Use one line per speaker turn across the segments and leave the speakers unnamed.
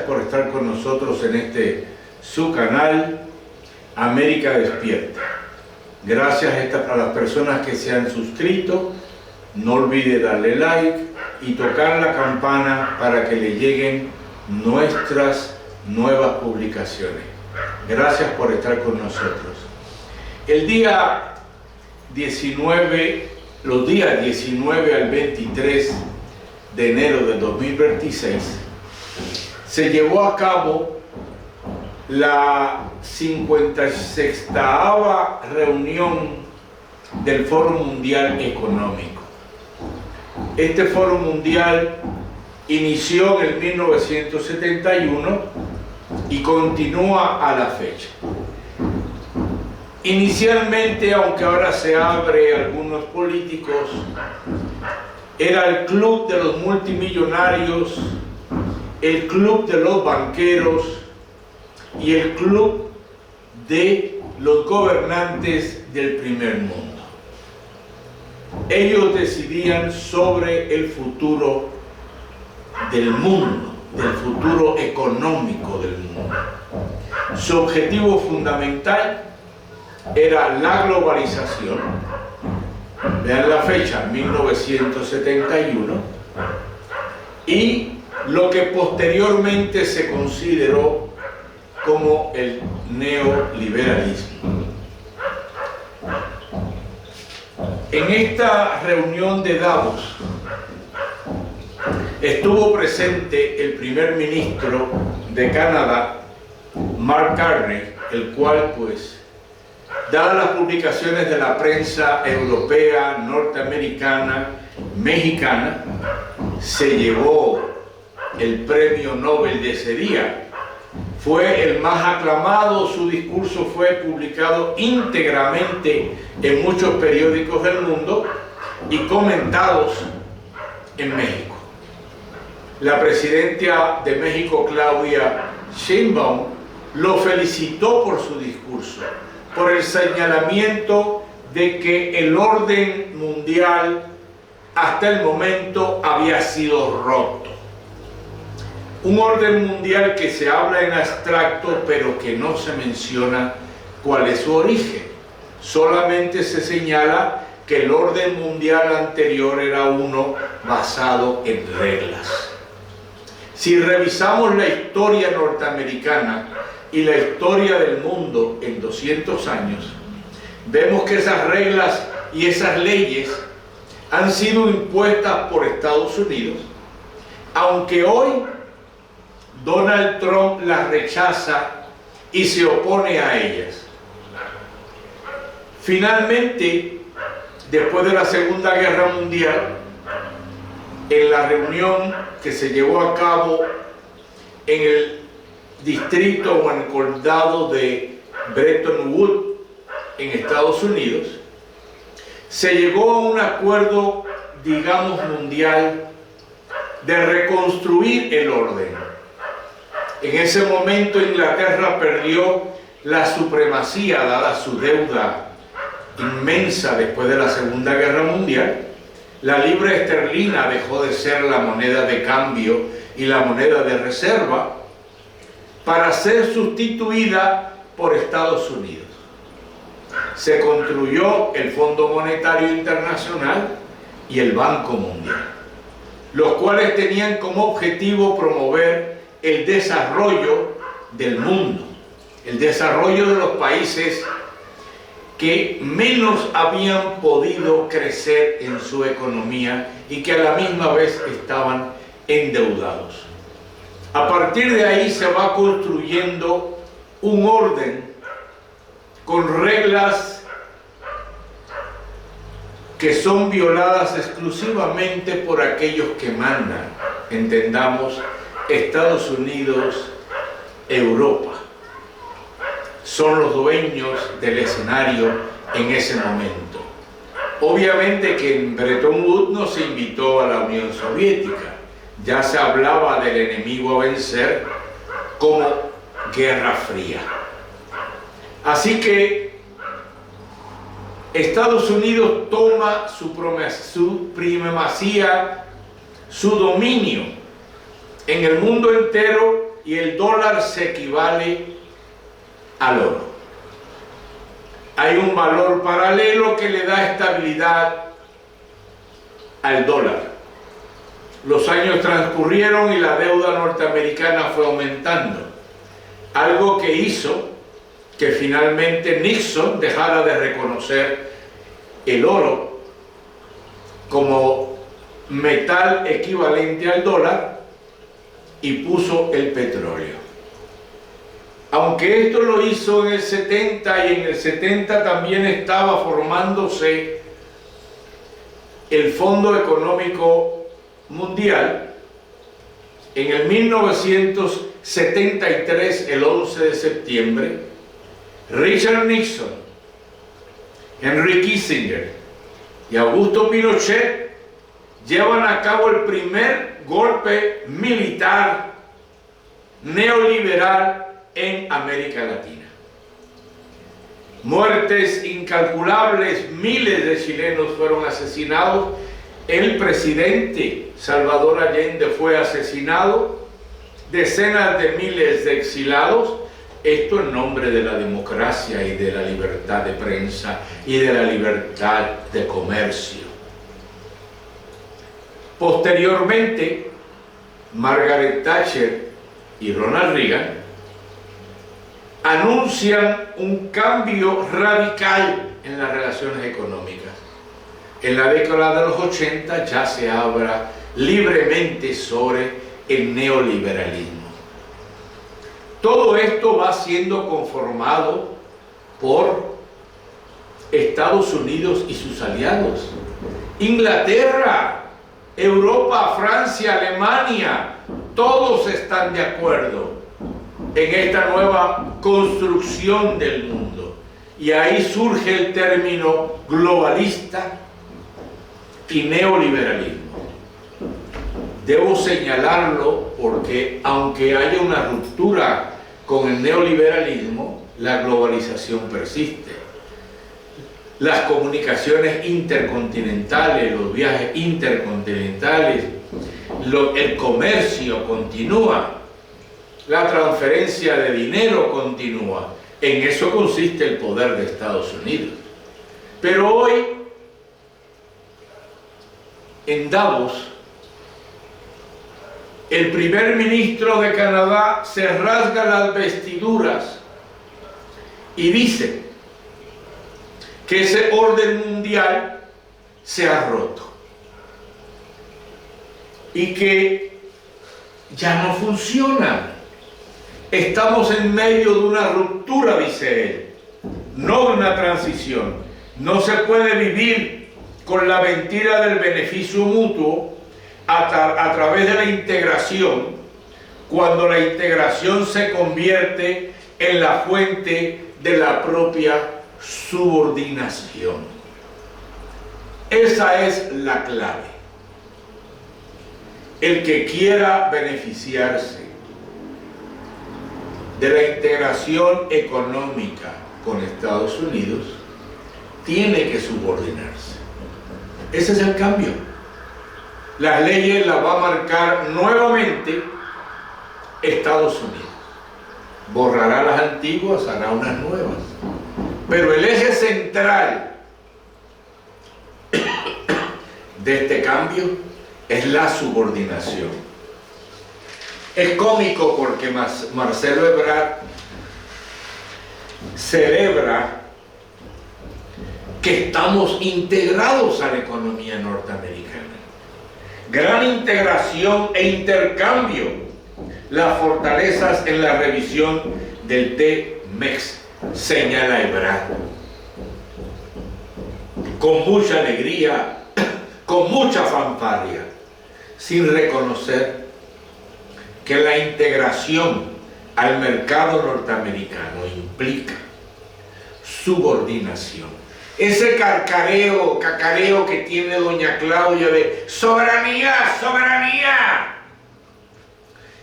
por estar con nosotros en su canal América Despierta. Gracias a las personas que se han suscrito. No olvide darle like y tocar la campana para que le lleguen nuestras nuevas publicaciones. Gracias por estar con nosotros. El día 19, los días 19 al 23 de enero de 2026, se llevó a cabo la 56ª reunión del Foro Mundial Económico. Este Foro Mundial inició en el 1971 y continúa a la fecha. Inicialmente, aunque ahora se abre a algunos políticos, era el club de los multimillonarios, el club de los banqueros y el club de los gobernantes del primer mundo. Ellos decidían sobre el futuro del mundo, del futuro económico del mundo. Su objetivo fundamental era la globalización. Vean la fecha, 1971, y lo que posteriormente se consideró como el neoliberalismo. En esta reunión de Davos estuvo presente el primer ministro de Canadá, Mark Carney, el cual, pues, dadas las publicaciones de la prensa europea, norteamericana, mexicana, se llevó el premio Nobel de ese día. Fue el más aclamado, su discurso fue publicado íntegramente en muchos periódicos del mundo y comentados en México. La presidenta de México, Claudia Sheinbaum, lo felicitó por su discurso, por el señalamiento de que el orden mundial hasta el momento había sido roto. Un orden mundial que se habla en abstracto, pero que no se menciona cuál es su origen. Solamente se señala que el orden mundial anterior era uno basado en reglas. Si revisamos la historia norteamericana y la historia del mundo en 200 años, vemos que esas reglas y esas leyes han sido impuestas por Estados Unidos, aunque hoy Donald Trump las rechaza y se opone a ellas. Finalmente, después de la Segunda Guerra Mundial, en la reunión que se llevó a cabo en el distrito o en el condado de Bretton Woods, en Estados Unidos, se llegó a un acuerdo, digamos, mundial de reconstruir el orden. En ese momento Inglaterra perdió la supremacía dada su deuda inmensa después de la Segunda Guerra Mundial. La libra esterlina dejó de ser la moneda de cambio y la moneda de reserva para ser sustituida por Estados Unidos. Se construyó el Fondo Monetario Internacional y el Banco Mundial, los cuales tenían como objetivo promover el desarrollo del mundo, el desarrollo de los países que menos habían podido crecer en su economía y que a la misma vez estaban endeudados. A partir de ahí se va construyendo un orden con reglas que son violadas exclusivamente por aquellos que mandan, entendamos, Estados Unidos, Europa. Son los dueños del escenario en ese momento. Obviamente que en Bretton Woods no se invitó a la Unión Soviética, ya se hablaba del enemigo a vencer como Guerra Fría. Así que Estados Unidos toma su primacía, su dominio en el mundo entero y el dólar se equivale al oro. Hay un valor paralelo que le da estabilidad al dólar. Los años transcurrieron y la deuda norteamericana fue aumentando, algo que hizo que finalmente Nixon dejara de reconocer el oro como metal equivalente al dólar y puso el petróleo. Aunque esto lo hizo en el 70, y en el 70 también estaba formándose el Fondo Económico Mundial, en el 1973, el 11 de septiembre, Richard Nixon, Henry Kissinger y Augusto Pinochet llevan a cabo el primer golpe militar neoliberal en América Latina. Muertes incalculables, miles de chilenos fueron asesinados. El presidente Salvador Allende fue asesinado, decenas de miles de exilados, esto en nombre de la democracia y de la libertad de prensa y de la libertad de comercio. Posteriormente, Margaret Thatcher y Ronald Reagan anuncian un cambio radical en las relaciones económicas. En la década de los 80 ya se habla libremente sobre el neoliberalismo. Todo esto va siendo conformado por Estados Unidos y sus aliados. Inglaterra, Europa, Francia, Alemania, todos están de acuerdo en esta nueva construcción del mundo. Y ahí surge el término globalista y neoliberalismo. Debo señalarlo porque aunque haya una ruptura con el neoliberalismo, la globalización persiste. Las comunicaciones intercontinentales, los viajes intercontinentales, el comercio continúa, la transferencia de dinero continúa. En eso consiste el poder de Estados Unidos. Pero hoy, en Davos, el primer ministro de Canadá se rasga las vestiduras y dice que ese orden mundial se ha roto y que ya no funciona. Estamos en medio de una ruptura, dice él, no de una transición. No se puede vivir con la mentira del beneficio mutuo a través de la integración, cuando la integración se convierte en la fuente de la propia subordinación. Esa es la clave. El que quiera beneficiarse de la integración económica con Estados Unidos tiene que subordinarse. Ese es el cambio. Las leyes las va a marcar nuevamente Estados Unidos. Borrará las antiguas, hará unas nuevas. Pero el eje central de este cambio es la subordinación. Es cómico porque Marcelo Ebrard celebra que estamos integrados a la economía norteamericana. Gran integración e intercambio. Las fortalezas en la revisión del T-MEX, señala Ebrard. Con mucha alegría, con mucha fanfarria, sin reconocer que la integración al mercado norteamericano implica subordinación. Ese cacareo que tiene doña Claudia de soberanía, soberanía.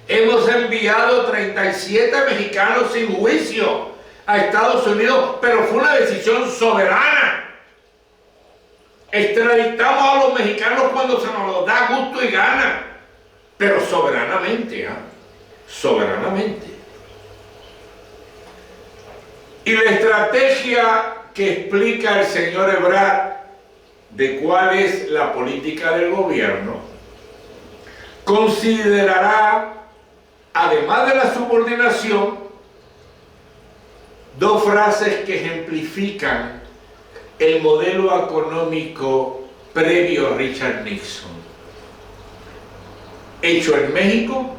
Hemos enviado 37 mexicanos sin juicio a Estados Unidos, pero fue una decisión soberana. Extraditamos a los mexicanos cuando se nos los da gusto y gana, pero soberanamente, soberanamente. Y la estrategia que explica el señor Ebrard de cuál es la política del gobierno, considerará, además de la subordinación, dos frases que ejemplifican el modelo económico previo a Richard Nixon. Hecho en México,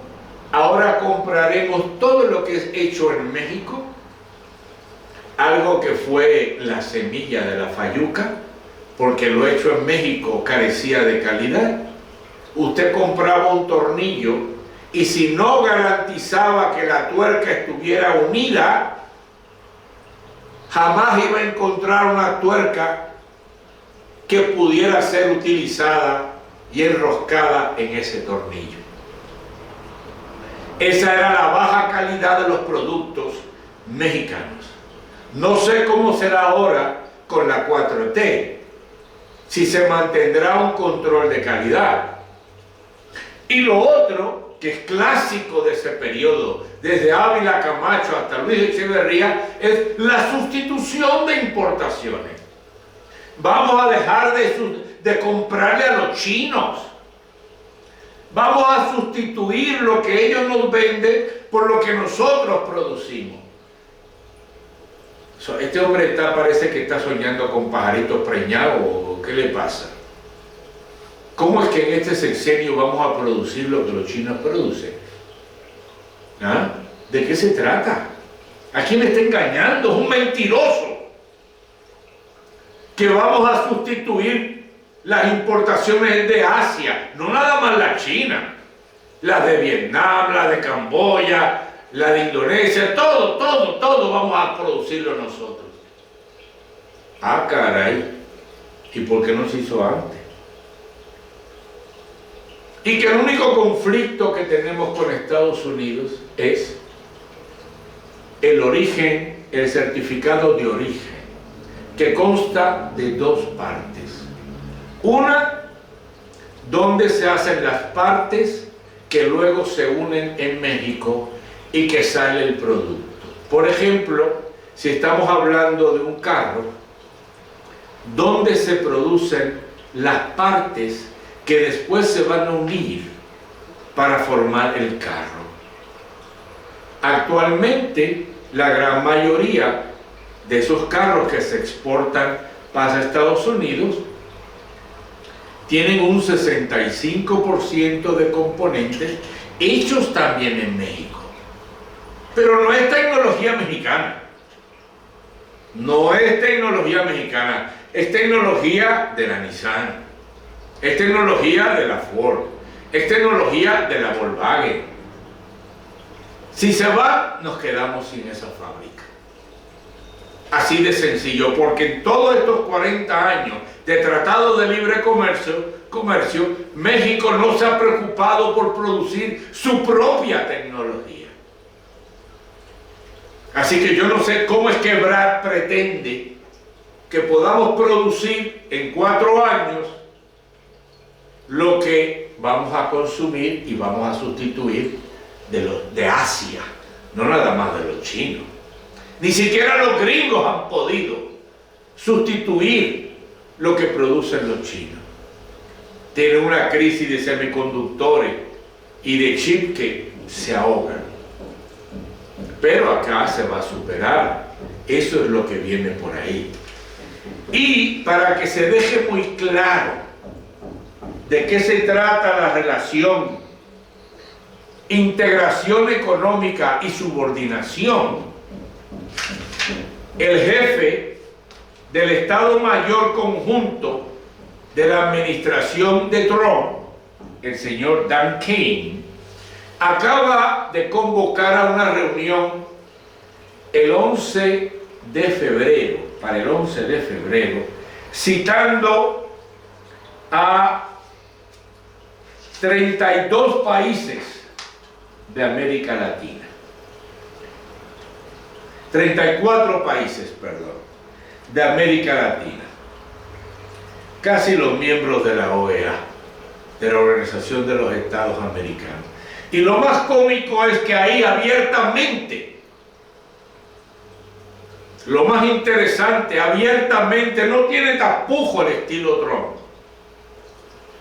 ahora compraremos todo lo que es hecho en México, algo que fue la semilla de la fayuca, porque lo hecho en México carecía de calidad. Usted compraba un tornillo y si no garantizaba que la tuerca estuviera unida, jamás iba a encontrar una tuerca que pudiera ser utilizada y enroscada en ese tornillo. Esa era la baja calidad de los productos mexicanos. No sé cómo será ahora con la 4T, si se mantendrá un control de calidad. Y lo otro, que es clásico de ese periodo, desde Ávila Camacho hasta Luis Echeverría, es la sustitución de importaciones. Vamos a dejar de comprarle a los chinos. Vamos a sustituir lo que ellos nos venden por lo que nosotros producimos. Este hombre parece que está soñando con pajaritos preñados, ¿o qué le pasa? ¿Cómo es que en este sexenio vamos a producir lo que los chinos producen? ¿Ah? ¿De qué se trata? ¿A quién me está engañando? Es un mentiroso. Que vamos a sustituir las importaciones de Asia, no nada más la China, las de Vietnam, las de Camboya, la de Indonesia, todo vamos a producirlo nosotros. Ah, caray, ¿y por qué no se hizo antes? Y que el único conflicto que tenemos con Estados Unidos es el origen, el certificado de origen, que consta de dos partes. Una, donde se hacen las partes que luego se unen en México y que sale el producto. Por ejemplo, si estamos hablando de un carro, donde se producen las partes que después se van a unir para formar el carro. Actualmente, la gran mayoría de esos carros que se exportan para Estados Unidos tienen un 65% de componentes hechos también en México. Pero no es tecnología mexicana. No es tecnología mexicana. Es tecnología de la Nissan. Es tecnología de la Ford. Es tecnología de la Volkswagen. Si se va, nos quedamos sin esa fábrica. Así de sencillo, porque en todos estos 40 años de Tratado de Libre Comercio, México no se ha preocupado por producir su propia tecnología. Así que yo no sé cómo es que Ebrard pretende que podamos producir en 4 años lo que vamos a consumir y vamos a sustituir de Asia, no nada más de los chinos. Ni siquiera los gringos han podido sustituir lo que producen los chinos. Tienen una crisis de semiconductores y de chip que se ahogan. Pero acá se va a superar. Eso es lo que viene por ahí. Y para que se deje muy claro de qué se trata la relación integración económica y subordinación, el jefe del Estado Mayor Conjunto de la administración de Trump, el señor Dan King, acaba de convocar a una reunión el 11 de febrero, para el 11 de febrero, citando a 32 países de América Latina. 34 países, perdón, de América Latina. Casi los miembros de la OEA, de la Organización de los Estados Americanos. Y lo más cómico es que ahí abiertamente, lo más interesante, abiertamente, no tiene tapujo el estilo Trump.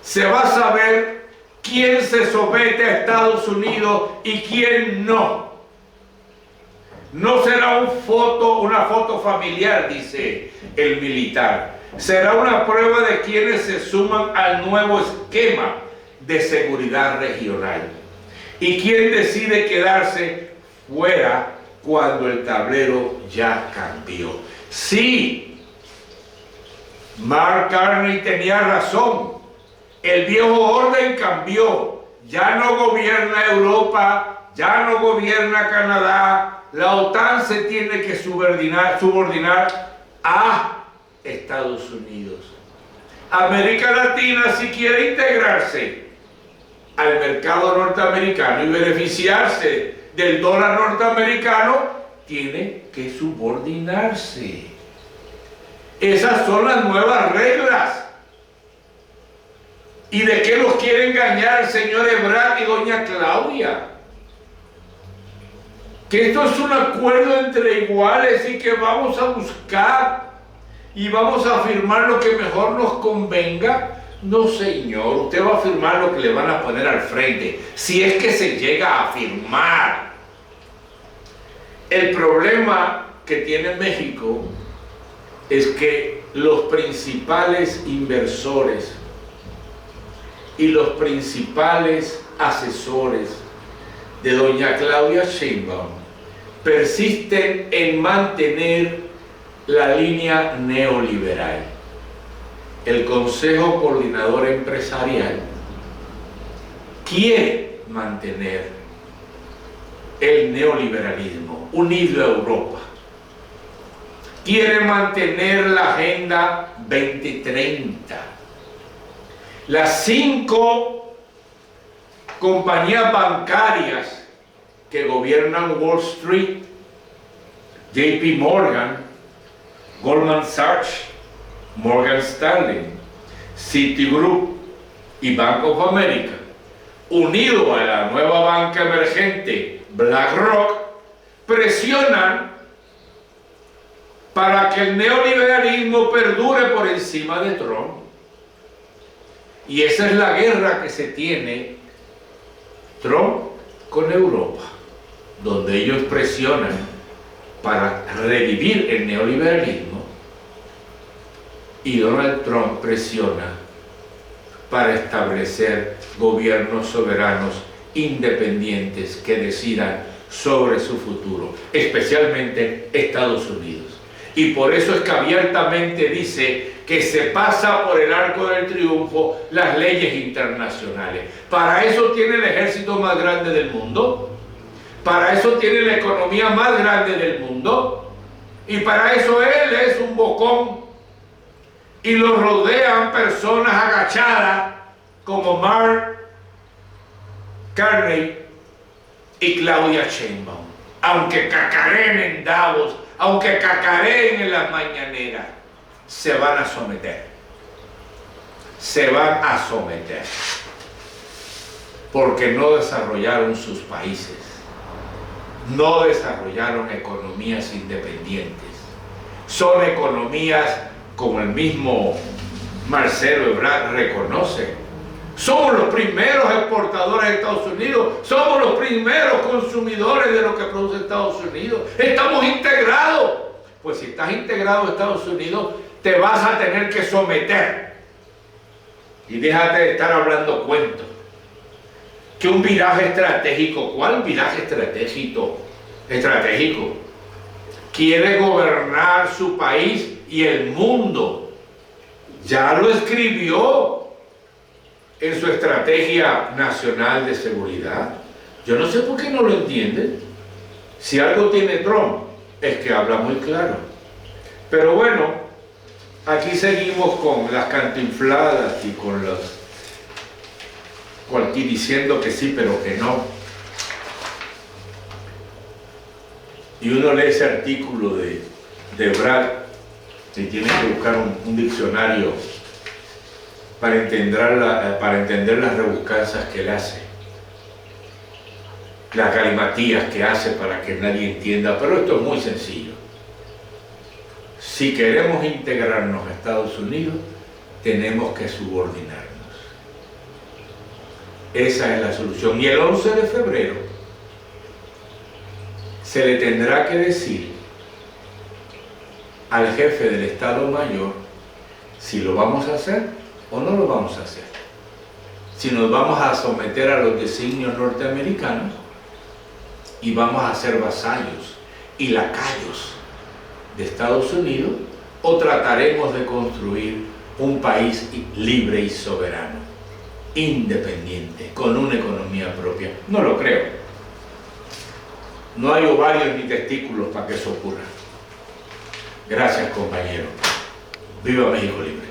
Se va a saber quién se somete a Estados Unidos y quién no. No será una foto familiar, dice el militar. Será una prueba de quienes se suman al nuevo esquema de seguridad regional y quién decide quedarse fuera cuando el tablero ya cambió. Sí, Mark Carney tenía razón. El viejo orden cambió. Ya no gobierna Europa, ya no gobierna Canadá. La OTAN se tiene que subordinar a Estados Unidos. América Latina, si quiere integrarse al mercado norteamericano y beneficiarse del dólar norteamericano, tiene que subordinarse. Esas son las nuevas reglas. ¿Y de qué los quiere engañar el señor Ebrard y doña Claudia? Que esto es un acuerdo entre iguales y que vamos a buscar y vamos a firmar lo que mejor nos convenga. No, señor, usted va a firmar lo que le van a poner al frente, si es que se llega a firmar. El problema que tiene México es que los principales inversores y los principales asesores de doña Claudia Sheinbaum persisten en mantener la línea neoliberal. El Consejo Coordinador Empresarial quiere mantener el neoliberalismo unido a Europa. Quiere mantener la Agenda 2030. Las 5 compañías bancarias que gobiernan Wall Street, JP Morgan, Goldman Sachs, Morgan Stanley, Citigroup y Bank of America, unido a la nueva banca emergente BlackRock, presionan para que el neoliberalismo perdure por encima de Trump. Y esa es la guerra que se tiene Trump con Europa, donde ellos presionan para revivir el neoliberalismo y Donald Trump presiona para establecer gobiernos soberanos independientes que decidan sobre su futuro, especialmente Estados Unidos. Y por eso es que abiertamente dice que se pasa por el arco del triunfo las leyes internacionales. Para eso tiene el ejército más grande del mundo, para eso tiene la economía más grande del mundo, y para eso él es un bocón, y lo rodean personas agachadas como Mark Carney y Claudia Sheinbaum. Aunque cacareen en Davos, aunque cacareen en las mañaneras, se van a someter. Se van a someter. Porque no desarrollaron sus países. No desarrollaron economías independientes. Son economías, como el mismo Marcelo Ebrard reconoce. Somos los primeros exportadores de Estados Unidos. Somos los primeros consumidores de lo que produce Estados Unidos. Estamos integrados. Pues si estás integrado a Estados Unidos, te vas a tener que someter. Y déjate de estar hablando cuentos. Que un viraje estratégico, ¿cuál viraje estratégico? Quiere gobernar su país y el mundo. Ya lo escribió en su estrategia nacional de seguridad. Yo no sé por qué no lo entienden. Si algo tiene Trump, es que habla muy claro. Pero bueno, aquí seguimos con las cantinfladas y con los diciendo que sí, pero que no. Y uno lee ese artículo de Ebrard y tiene que buscar un diccionario para entender las rebuscanzas que él hace. las galimatías que hace para que nadie entienda, pero esto es muy sencillo. Si queremos integrarnos a Estados Unidos, tenemos que subordinarnos. Esa es la solución. Y el 11 de febrero se le tendrá que decir al jefe del Estado Mayor si lo vamos a hacer o no lo vamos a hacer. Si nos vamos a someter a los designios norteamericanos y vamos a ser vasallos y lacayos de Estados Unidos, o trataremos de construir un país libre y soberano, independiente, con una economía propia. No lo creo. No hay ovarios ni testículos para que eso ocurra. Gracias, compañero. Viva México libre.